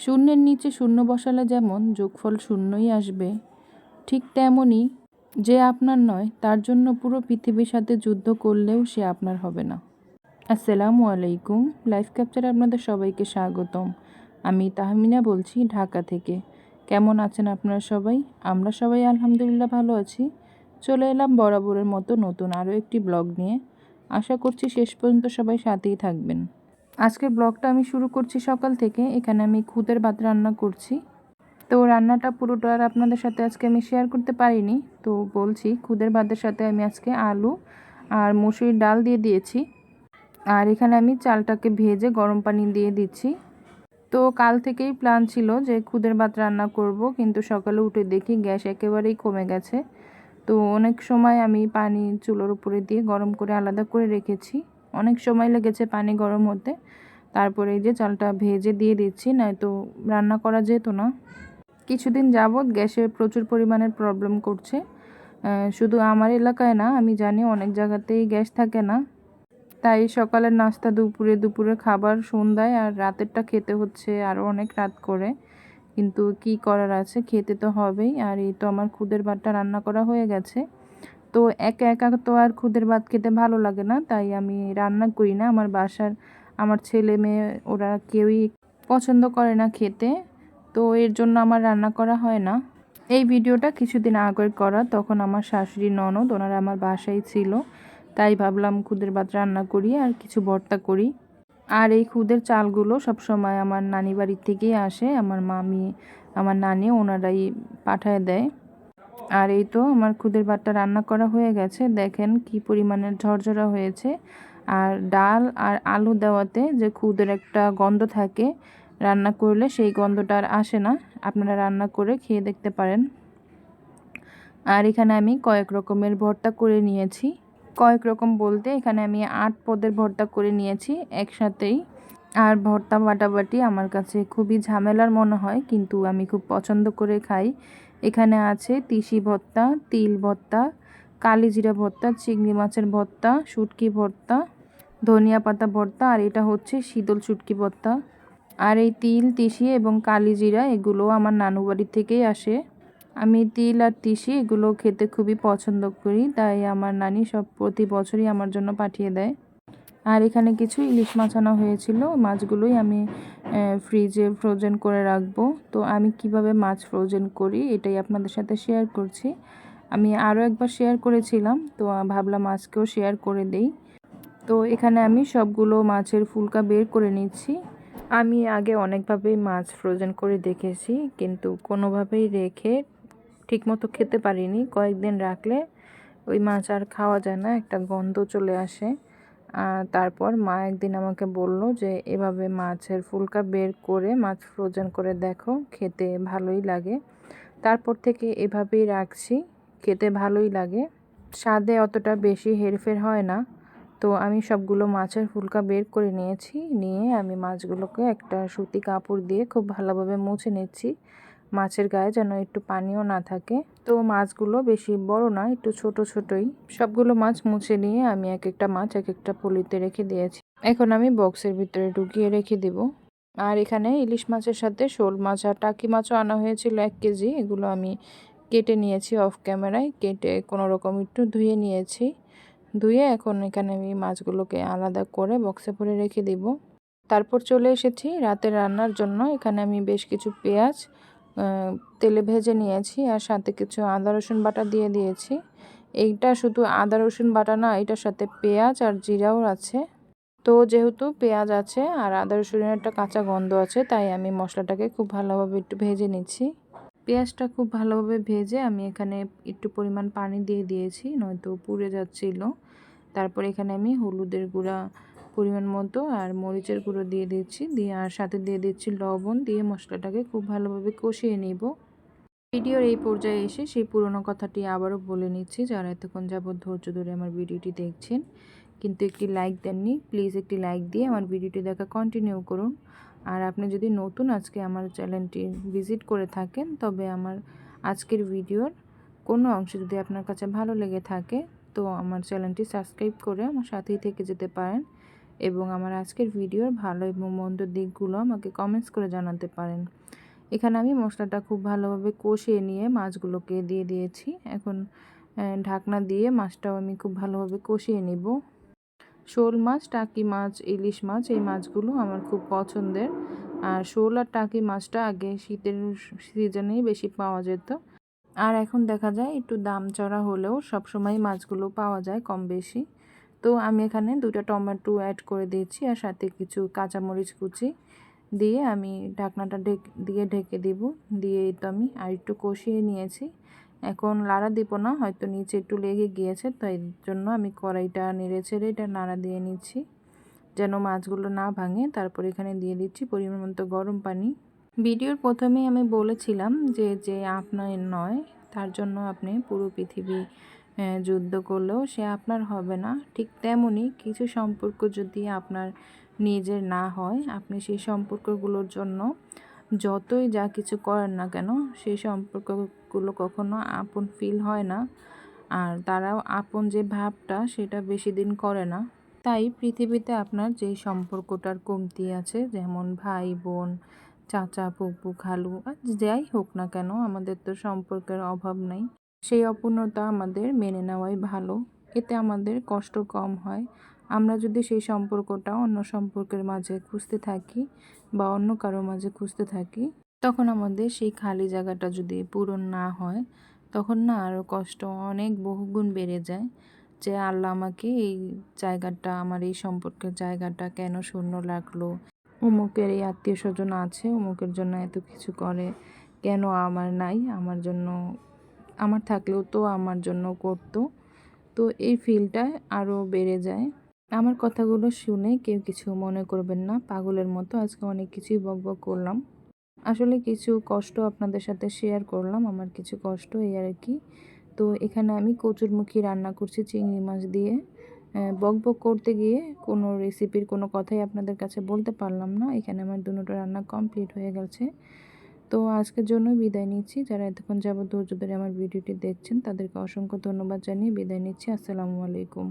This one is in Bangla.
শূন্যের নিচে শূন্য বসালে যেমন যোগফল শূন্যই আসবে, ঠিক তেমনই যে আপনার নয় তার জন্য পুরো পৃথিবীর সাথে যুদ্ধ করলেও সে আপনার হবে না। আসসালামু আলাইকুম, লাইফ ক্যাপচারে আপনাদের সবাইকে স্বাগতম। আমি তাহমিনা বলছি ঢাকা থেকে। কেমন আছেন আপনারা সবাই? আমরা সবাই আলহামদুলিল্লাহ ভালো আছি। চলে এলাম বরাবরের মতো নতুন আরও একটি ব্লগ নিয়ে। আশা করছি শেষ পর্যন্ত সবাই সাথেই থাকবেন। আজকের ব্লগটা আমি শুরু করছি সকাল থেকে। এখানে আমি খুদের ভাত রান্না করছি। তো রান্নাটা পুরোটা আর আপনাদের সাথে আজকে আমি শেয়ার করতে পারিনি, তো বলছি খুদের ভাতের সাথে আমি আজকে আলু আর মসুরির ডাল দিয়ে দিয়েছি। আর এখানে আমি চালটাকে ভেজে গরম পানি দিয়ে দিচ্ছি। তো কাল থেকেই প্ল্যান ছিল যে খুদের ভাত রান্না করব, কিন্তু সকালে উঠে দেখি গ্যাস একেবারেই কমে গেছে। তো অনেক সময় আমি পানি চুলোর উপরে দিয়ে গরম করে আলাদা করে রেখেছি। অনেক সময় লেগেছে পানি গরম হতে। তারপরে এই যে চালটা ভেজে দিয়ে দিচ্ছি, নয়তো রান্না করা যেত না। কিছুদিন যাবৎ গ্যাসের প্রচুর পরিমাণের প্রবলেম করছে। শুধু আমার এলাকায় না, আমি জানি অনেক জায়গাতেই গ্যাস থাকে না। তাই সকালের নাস্তা, দুপুরে খাবার, সন্ধ্যায় আর রাতেরটা খেতে হচ্ছে আরও অনেক রাত করে। কিন্তু কি করার আছে, খেতে তো হবেই। আর এই তো আমার খুদের ভাতটা রান্না করা হয়ে গেছে। তো একা একা তো আর খুদের ভাত খেতে ভালো লাগে না, তাই আমি রান্না করি না। আমার বাসার আমার ছেলে মেয়ে ওরা কেউই পছন্দ করে না খেতে, তো এর জন্য আমার রান্না করা হয় না। এই ভিডিওটা কিছুদিন আগের করা, তখন আমার শাশুড়ি ননদ ওনারা আমার বাসায় ছিল। তাই ভাবলাম খুদের ভাত রান্না করি আর কিছু ভর্তা করি। আর এই খুদের চালগুলো সবসময় আমার নানি বাড়ির থেকেই আসে। আমার মামি, আমার নানি ওনারাই পাঠায় দেয়। আর এই তো আমার খুদের ভাতটা রান্না করা হয়ে গেছে। দেখেন কি পরিমাণের ঝরঝরা হয়েছে। আর ডাল আর আলু দেওয়াতে যে খুদের একটা গন্ধ থাকে, রান্না করলে সেই গন্ধটা আর আসে না। আপনারা রান্না করে খেয়ে দেখতে পারেন। আর এখানে আমি কয়েক রকমের ভর্তা করে নিয়েছি। কয়েক রকম বলতে এখানে আমি 8 পদের ভর্তা করে নিয়েছি একসাথেই। আর ভর্তা বাটাবাটি আমার কাছে খুবই ঝামেলার মনে হয়, কিন্তু আমি খুব পছন্দ করে খাই। এখানে আছে তিসি ভর্তা, তিল ভর্তা, কালিজিরা ভর্তা, চিংড়ি মাছের ভর্তা, শুটকি ভর্তা, ধনিয়া পাতা ভর্তা, আর এটা হচ্ছে শীতল শুটকি ভর্তা। আর এই তিল, তিসি এবং কালিজিরা এগুলো আমার নানু বাড়ি থেকেই আসে। আমি তিল আর তিসি এগুলো খেতে খুবই পছন্দ করি, তাই আমার নানি সব প্রতি বছরই আমার জন্য পাঠিয়ে দেয়। আর এখানে কিছু ইলিশ মাছ আনা হয়েছিল। মাছগুলোই আমি ফ্রিজে ফ্রোজেন করে রাখবো। তো আমি কিভাবে মাছ ফ্রোজেন করি এটাই আপনাদের সাথে শেয়ার করছি। আমি আরও একবার শেয়ার করেছিলাম, তো ভাবলাম আজকেও শেয়ার করে দেই। তো এখানে আমি সবগুলো মাছের ফুলকা বের করে নিচ্ছি। আমি আগে অনেকভাবেই মাছ ফ্রোজেন করে দেখেছি, কিন্তু কোনোভাবেই রেখে ঠিকমতো খেতে পারিনি। কয়েকদিন রাখলে ওই মাছ আর খাওয়া যায় না, একটা গন্ধ চলে আসে। তারপর মা একদিন আমাকে বলল যে এভাবে মাছের ফুলকা বের করে মাছ ফ্রোজেন করে দেখো, খেতে ভালোই লাগে। তারপর থেকে এভাবেই রাখছি, খেতে ভালোই লাগে। স্বাদে অতটা বেশি হেরফের হয় না। তো আমি সবগুলো মাছের ফুলকা বের করে নিয়েছি। নিয়ে আমি মাছগুলোকে একটা সুতি কাপড় দিয়ে খুব ভালোভাবে মুছে নিচ্ছি, মাছের গায়ে যেন একটু পানিও না থাকে। তো মাছগুলো বেশি বড় না, একটু ছোট ছোটই। সবগুলো মাছ মুছে নিয়ে আমি এক একটা মাছ এক একটা পলিতে রেখে দিয়েছি। এখন আমি বক্সের ভিতরে ঢুকিয়ে রেখে দেব। আর এখানে ইলিশ মাছের সাথে শোল মাছ আর টাকি মাছও আনা হয়েছিল 1 কেজি। এগুলো আমি কেটে নিয়েছি অফ ক্যামেরায়, কেটে কোনো রকম একটু ধুয়ে নিয়েছি। ধুয়ে এখন এখানে আমি মাছগুলোকে আলাদা করে বক্সে ভরে রেখে দিব। তারপর চলে এসেছি রাতের রান্নার জন্য। এখানে আমি বেশ কিছু পেঁয়াজ তেলে ভেজে নিয়েছি, আর সাথে কিছু আদা রসুন বাটা দিয়ে দিয়েছি। এইটা শুধু আদা রসুন বাটা না, এটার সাথে পেঁয়াজ আর জিরাও আছে। তো যেহেতু পেঁয়াজ আছে আর আদা রসুনের একটা কাঁচা গন্ধ আছে, তাই আমি মশলাটাকে খুব ভালোভাবে একটু ভেজে নিচ্ছি। পেঁয়াজটা খুব ভালোভাবে ভেজে আমি এখানে একটু পরিমাণ পানি দিয়ে দিয়েছি, নয়তো পুড়ে যাচ্ছিল। তারপর এখানে আমি হলুদের গুঁড়া পরিমাণ মতো আর মরিচের গুঁড়ো দিয়ে দিচ্ছি, দিয়ে আর সাথে দিয়ে দিচ্ছি লবণ, দিয়ে মশলাটাকে খুব ভালোভাবে কষিয়ে নিব। ভিডিওর এই পর্যায়ে এসে সেই পুরনো কথাটি আবারও বলে নিচ্ছি, যারা এতক্ষণ যাবৎ ধৈর্য ধরে আমার ভিডিওটি দেখছেন কিন্তু একটি লাইক দেননি, প্লিজ একটি লাইক দিয়ে আমার ভিডিওটি দেখা কন্টিনিউ করুন। আর আপনি যদি নতুন আজকে আমার চ্যানেলটি ভিজিট করে থাকেন, তবে আমার আজকের ভিডিওর কোনো অংশ যদি আপনার কাছে ভালো লেগে থাকে, তো আমার চ্যানেলটি সাবস্ক্রাইব করে আমার সাথেই থেকে যেতে পারেন। এবং আমার আজকের ভিডিওর ভালো এবং মন্দ দিকগুলো আমাকে কমেন্টস করে জানাতে পারেন। এখানে আমি মশলাটা খুব ভালোভাবে কষিয়ে নিয়ে মাছগুলোকে দিয়ে দিয়েছি। এখন ঢাকনা দিয়ে মাছটাও আমি খুব ভালোভাবে কষিয়ে নিব। শোল মাছ, টাকি মাছ, ইলিশ মাছ এই মাছগুলো আমার খুব পছন্দের। আর শোল আর টাকি মাছটা আগে শীতের সিজনেই বেশি পাওয়া যেত। আর এখন দেখা যায় একটু দাম চড়া হলেও সবসময় মাছগুলো পাওয়া যায় কম বেশি। তো আমি এখানে 2টা টমেটো অ্যাড করে দিয়েছি আর সাথে কিছু কাঁচামরিচ কুচি দিয়ে আমি ঢাকনাটা দিয়ে ঢেকে দিব। দিয়েই তো আমি আর একটু কষিয়ে নিয়েছি। এখন লাড়া দিব না, হয়তো নিচে একটু লেগে গিয়েছে, তাই জন্য আমি কড়াইটা নেড়ে চেড়ে এটা নাড়া দিয়ে নিচ্ছি যেন মাছগুলো না ভাঙে। তারপর এখানে দিয়ে দিচ্ছি পরিমাণ মতো গরম পানি। ভিডিওর প্রথমেই আমি বলেছিলাম যে যে আপনার নয় তার জন্য আপনি পুরো পৃথিবী যুদ্ধ করলেও সে আপনার হবে না। ঠিক তেমনই কিছু সম্পর্ক যদি আপনার নিজের না হয়, আপনি সেই সম্পর্কগুলোর জন্য যতই যা কিছু করেন না কেন, সেই সম্পর্কগুলো কখনো আপন ফিল হয় না। আর তারাও আপন যে ভাবটা সেটা বেশি দিন করে না। তাই পৃথিবীতে আপনার যেই সম্পর্কটার কমতি আছে, যেমন ভাই বোন, চাচা ফুপু খালু আর যাই হোক না কেন, আমাদের তো সম্পর্কের অভাব নাই। সেই অপূর্ণতা আমাদের মেনে নেওয়াই ভালো, এতে আমাদের কষ্ট কম হয়। আমরা যদি সেই সম্পর্কটা অন্য সম্পর্কের মাঝে খুঁজতে থাকি বা অন্য কারো মাঝে খুঁজতে থাকি, তখন আমাদের সেই খালি জায়গাটা যদি পূরণ না হয়, তখন না আরও কষ্ট অনেক বহুগুণ বেড়ে যায় যে আল্লাহ আমাকে এই জায়গাটা, আমার এই সম্পর্কের জায়গাটা কেন শূন্য লাগলো। অমুকের এই আত্মীয় স্বজন আছে, অমুকের জন্য এত কিছু করে, কেন আমার নাই, আমার জন্য, আমার থাকলেও তো আমার জন্য করতো। তো এই ফিলটা আরও বেড়ে যায়। আমার কথাগুলো শুনে কেউ কিছু মনে করবেন না, পাগলের মতো আজকে অনেক কিছুই বকবক করলাম। আসলে কিছু কষ্ট আপনাদের সাথে শেয়ার করলাম, আমার কিছু কষ্ট এই আর কি। তো এখানে আমি কচুরমুখী রান্না করছি চিংড়ি মাছ দিয়ে। বকবক করতে গিয়ে কোনো রেসিপির কোনো কথাই আপনাদের কাছে বলতে পারলাম না। এখানে আমার দুটো রান্না কমপ্লিট হয়ে গেছে। তো আজকের জন্য বিদায় নিচ্ছি। যারা এতক্ষণ যাবত ধৈর্য ধরে আমার ভিডিওটি দেখছেন তাদেরকে অসংখ্য ধন্যবাদ জানিয়ে বিদায় নিচ্ছি। আসসালামু আলাইকুম।